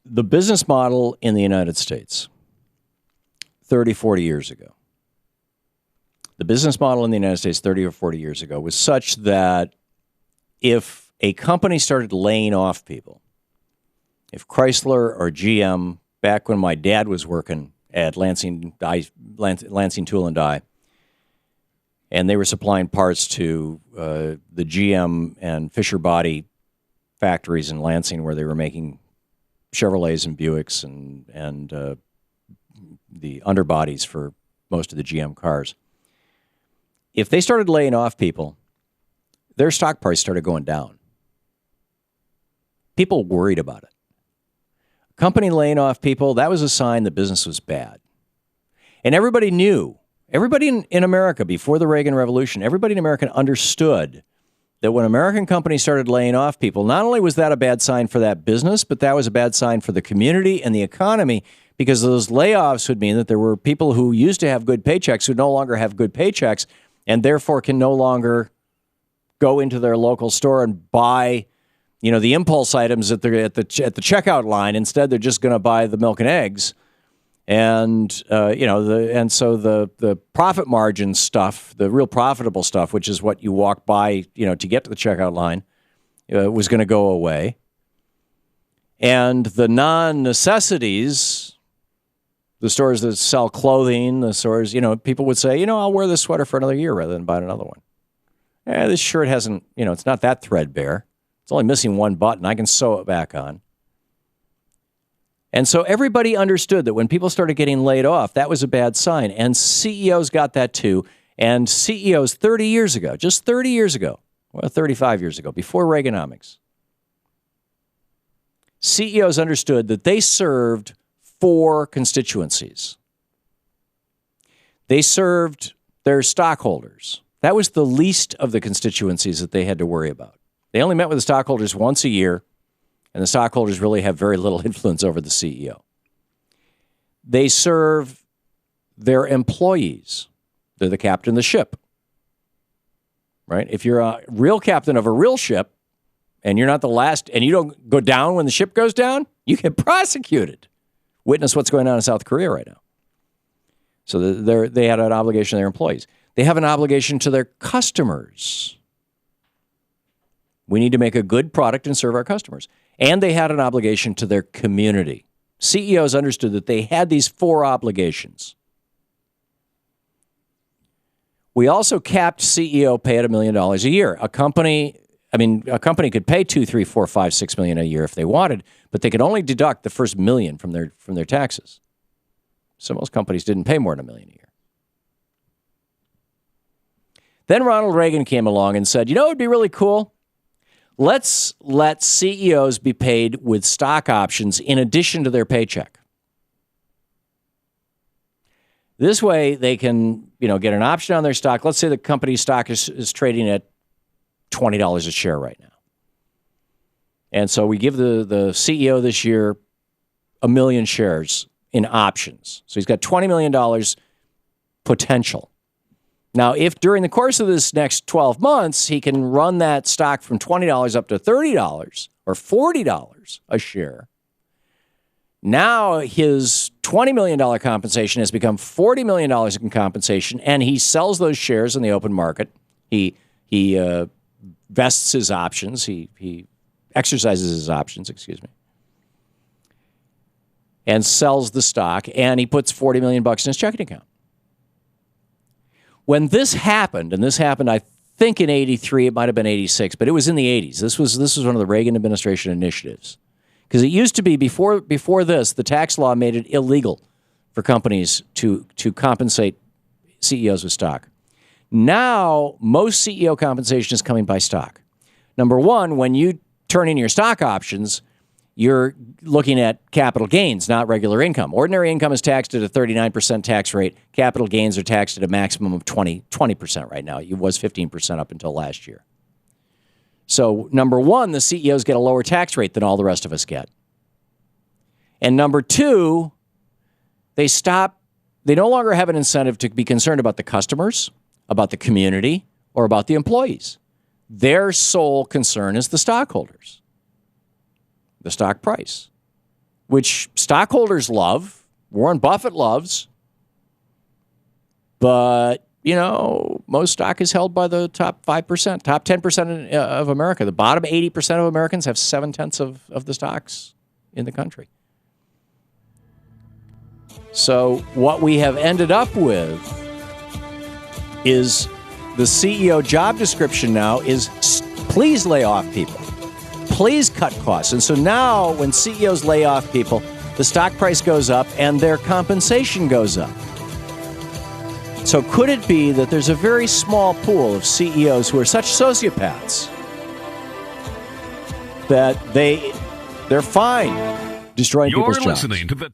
The business model in the United States 30, 40 years ago, the business model in the United States 30 or 40 years ago was such that if a company started laying off people, if Chrysler or GM, back when my dad was working at Lansing Tool and Die, and they were supplying parts to the GM and Fisher Body factories in Lansing where they were making Chevrolets and Buicks and the underbodies for most of the GM cars. If they started laying off people, their stock price started going down. People worried about it. A company laying off people, that was a sign the business was bad. And everybody knew, everybody in America before the Reagan Revolution, everybody in America understood that when American companies started laying off people, not only was that a bad sign for that business, but that was a bad sign for the community and the economy, because those layoffs would mean that there were people who used to have good paychecks who no longer have good paychecks and therefore can no longer go into their local store and buy, the impulse items at the checkout line. Instead, they're just going to buy the milk and eggs. And, so the profit margin stuff, the real profitable stuff, which is what you walk by, to get to the checkout line, was going to go away. And the non-necessities, the stores that sell clothing, the stores, people would say, I'll wear this sweater for another year rather than buy another one. This shirt hasn't, it's not that threadbare. It's only missing one button. I can sew it back on. And so everybody understood that when people started getting laid off, that was a bad sign. And CEOs got that too. And CEOs 30 years ago, just 30 years ago, well, 35 years ago, before Reaganomics, CEOs understood that they served 4 constituencies. They served their stockholders. That was the least of the constituencies that they had to worry about. They only met with the stockholders once a year, and the stockholders really have very little influence over the CEO. They serve their employees. They're the captain of the ship, right? If you're a real captain of a real ship and you're not the last, and you don't go down when the ship goes down, you get prosecuted. Witness what's going on in South Korea right now. So they had an obligation to their employees. They have an obligation to their customers. We need to make a good product and serve our customers. And they had an obligation to their community. CEOs understood that they had these 4 obligations. We also capped CEO pay at $1 million a year. A company could pay $2, $3, $4, $5, $6 million a year if they wanted, but they could only deduct the first $1 million from their taxes. So most companies didn't pay more than $1 million a year. Then Ronald Reagan came along and said, it'd be really cool. Let's let CEOs be paid with stock options in addition to their paycheck. This way they can, get an option on their stock. Let's say the company's stock is trading at $20 a share right now. And so we give the CEO this year 1 million shares in options. So he's got $20 million potential. Now, if during the course of this next 12 months, he can run that stock from $20 up to $30 or $40 a share, now his $20 million compensation has become $40 million in compensation, and he sells those shares in the open market. He vests his options. He exercises his options, and sells the stock, and he puts $40 million in his checking account. When this happened, I think in 83, it might have been 86, but it was in the 80s. This was one of the Reagan administration initiatives. Because it used to be, before this, the tax law made it illegal for companies to compensate CEOs with stock. Now, most CEO compensation is coming by stock. Number one, when you turn in your stock options, you're looking at capital gains, not regular income. Ordinary income is taxed at a 39% tax rate. Capital gains are taxed at a maximum of 20% right now. It was 15% up until last year. So, number one, the CEOs get a lower tax rate than all the rest of us get. And number two, they no longer have an incentive to be concerned about the customers, about the community, or about the employees. Their sole concern is the stockholders, the stock price. which stockholders love, Warren Buffett loves, but, most stock is held by the top 5%, top 10% of America. The bottom 80% of Americans have 7/10 of the stocks in the country. So what we have ended up with is the CEO job description now is please lay off people. Please cut costs. And so now when CEOs lay off people, the stock price goes up and their compensation goes up. So could it be that there's a very small pool of CEOs who are such sociopaths that they're fine destroying people's jobs? You're listening to the